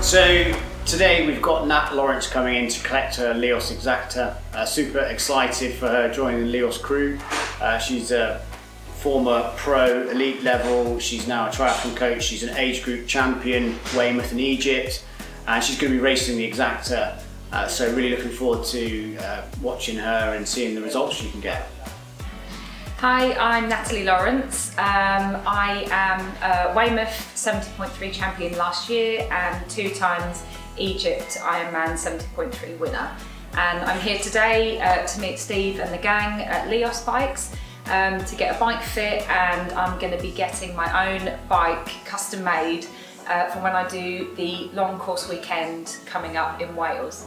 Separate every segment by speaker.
Speaker 1: So today we've got Nat Lawrence coming in to collect her LIOS Exactor. Super excited for her joining the LIOS crew. She's a former pro elite level. She's now a triathlon coach. She's an age group champion, Weymouth in Egypt, and she's going to be racing the Exactor. So really looking forward to watching her and seeing the results she can get.
Speaker 2: Hi, I'm Natalie Lawrence. I am a Weymouth 70.3 champion last year and 2 times Egypt Ironman 70.3 winner. And I'm here today to meet Steve and the gang at LIOS Bikes to get a bike fit, and I'm going to be getting my own bike custom made for when I do the long course weekend coming up in Wales.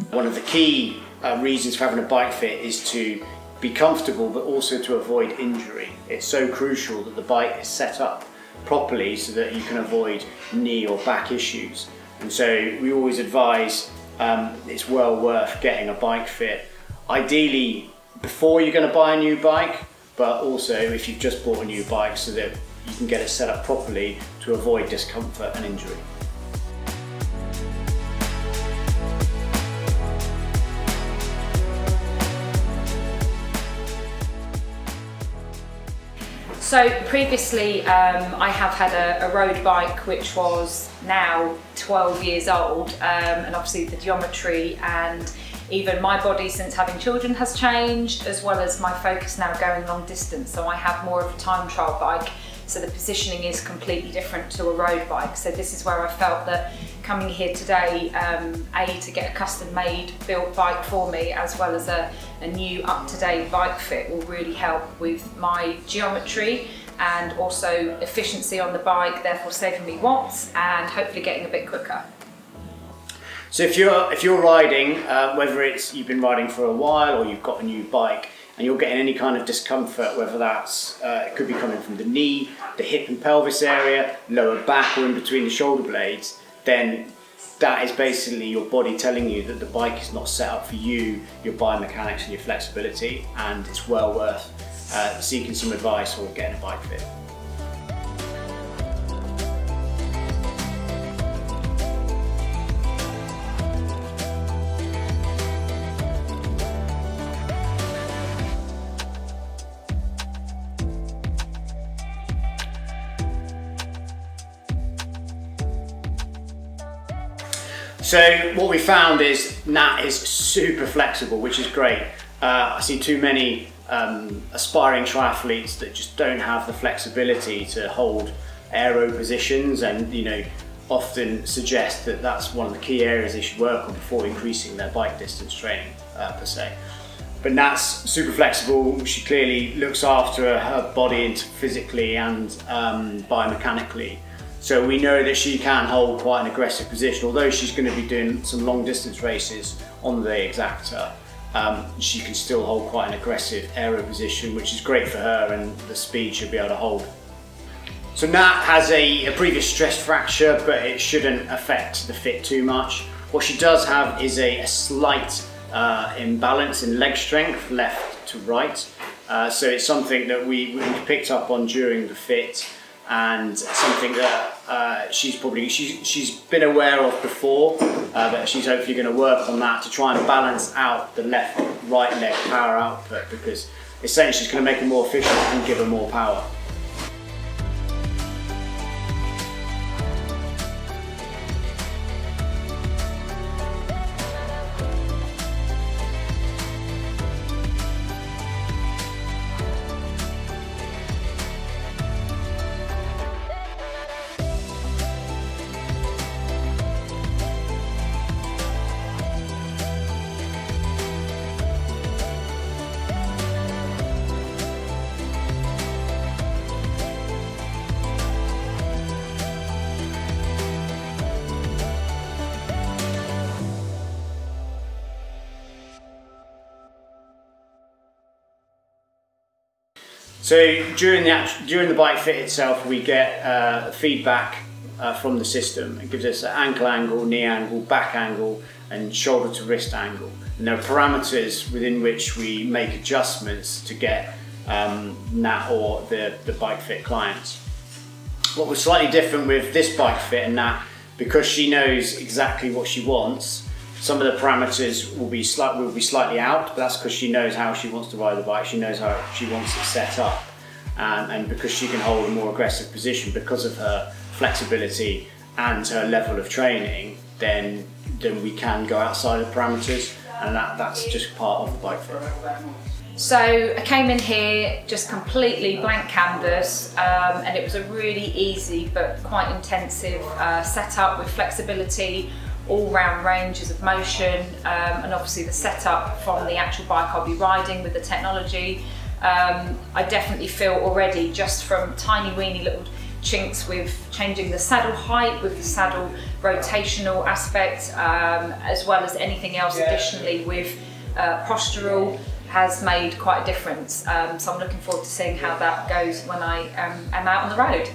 Speaker 1: One of the key reasons for having a bike fit is to be comfortable, but also to avoid injury. It's so crucial that the bike is set up properly so that you can avoid knee or back issues. And so we always advise it's well worth getting a bike fit. Ideally before you're going to buy a new bike, but also if you've just bought a new bike, so that you can get it set up properly to avoid discomfort and injury.
Speaker 2: So previously I have had a road bike which was now 12 years old, and obviously the geometry and even my body since having children has changed, as well as my focus now going long distance. So I have more of a time trial bike, so the positioning is completely different to a road bike. So this is where I felt that coming here today, to get a custom made built bike for me, as well as a new up-to-date bike fit, will really help with my geometry and also efficiency on the bike, therefore saving me watts and hopefully getting a bit quicker.
Speaker 1: So if you're riding, whether it's you've been riding for a while or you've got a new bike, and you're getting any kind of discomfort, whether that's it could be coming from the knee, the hip and pelvis area, lower back, or in between the shoulder blades, then that is basically your body telling you that the bike is not set up for you, your biomechanics and your flexibility, and it's well worth seeking some advice or getting a bike fit. So what we found is Nat is super flexible, which is great. I see too many aspiring triathletes that just don't have the flexibility to hold aero positions, and often suggest that that's one of the key areas they should work on before increasing their bike distance training per se. But Nat's super flexible. She clearly looks after her body physically and biomechanically. So we know that she can hold quite an aggressive position. Although she's going to be doing some long distance races on the Exactor, she can still hold quite an aggressive aero position, which is great for her, and the speed she'll be able to hold. So Nat has a previous stress fracture, but it shouldn't affect the fit too much. What she does have is a slight imbalance in leg strength, left to right. So it's something that we've picked up on during the fit, and something that she's been aware of before, but she's hopefully going to work on that to try and balance out the right leg power output, because essentially it's going to make her more efficient and give her more power. So during the bike fit itself, we get feedback from the system. It gives us an ankle angle, knee angle, back angle, and shoulder to wrist angle. And there are parameters within which we make adjustments to get Nat or the bike fit clients. What was slightly different with this bike fit and Nat because she knows exactly what she wants, some of the parameters will be slightly out, but that's because she knows how she wants to ride the bike, she knows how she wants it set up. And because she can hold a more aggressive position because of her flexibility and her level of training, then we can go outside of the parameters, and that's just part of the bike fit.
Speaker 2: So I came in here just completely blank canvas, and it was a really easy but quite intensive setup with flexibility, all-round ranges of motion, and obviously the setup from the actual bike I'll be riding with the technology. I definitely feel already, just from tiny weeny little chinks with changing the saddle height, with the saddle rotational aspect, as well as anything else additionally with postural, has made quite a difference. So I'm looking forward to seeing how that goes when I am out on the road.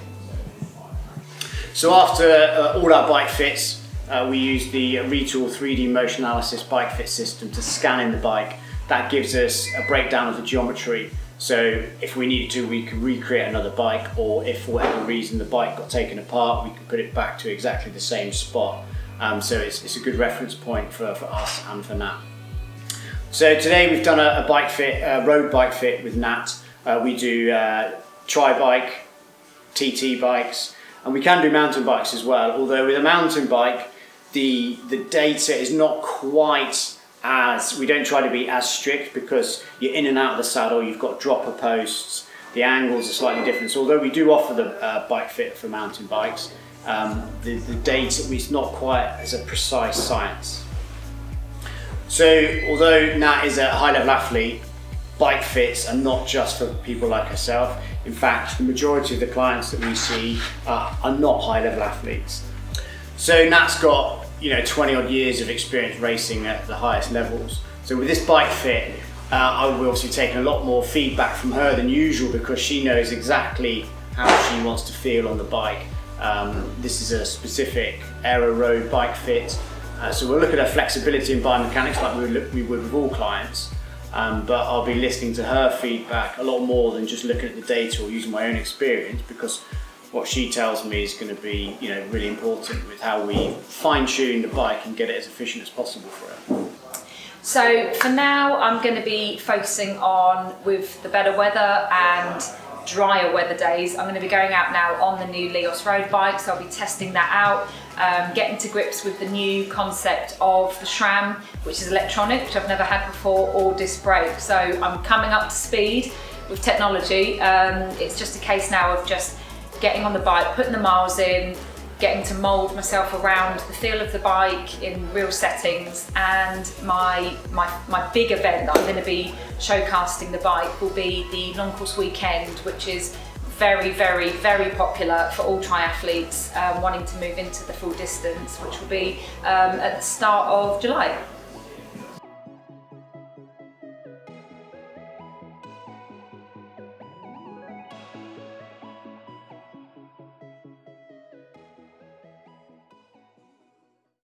Speaker 1: So after all our bike fits, we use the Retool 3D motion analysis bike fit system to scan in the bike. That gives us a breakdown of the geometry. So if we needed to, we could recreate another bike, or if for whatever reason the bike got taken apart, we could put it back to exactly the same spot. So it's a good reference point for us and for Nat. So today we've done a bike fit, a road bike fit with Nat. We do tri-bike, TT bikes, and we can do mountain bikes as well. Although with a mountain bike, the data is not quite as, we don't try to be as strict, because you're in and out of the saddle, you've got dropper posts, the angles are slightly different. So although we do offer the bike fit for mountain bikes, the data is not quite as a precise science. So although Nat is a high level athlete, bike fits are not just for people like herself. In fact, the majority of the clients that we see are not high level athletes. So Nat's got 20 odd years of experience racing at the highest levels. So with this bike fit, I will obviously take a lot more feedback from her than usual, because she knows exactly how she wants to feel on the bike. This is a specific aero road bike fit. So we'll look at her flexibility and biomechanics like we would with all clients. But I'll be listening to her feedback a lot more than just looking at the data or using my own experience, because what she tells me is going to be really important with how we fine-tune the bike and get it as efficient as possible for her.
Speaker 2: So for now, I'm going to be focusing on, with the better weather and drier weather days, I'm going to be going out now on the new LIOS road bike. So I'll be testing that out, getting to grips with the new concept of the SRAM, which is electronic, which I've never had before, or disc brake. So I'm coming up to speed with technology. It's just a case now of just getting on the bike, putting the miles in, getting to mould myself around the feel of the bike in real settings. And my big event that I'm going to be showcasting the bike will be the long course weekend, which is very, very, very popular for all triathletes wanting to move into the full distance, which will be at the start of July.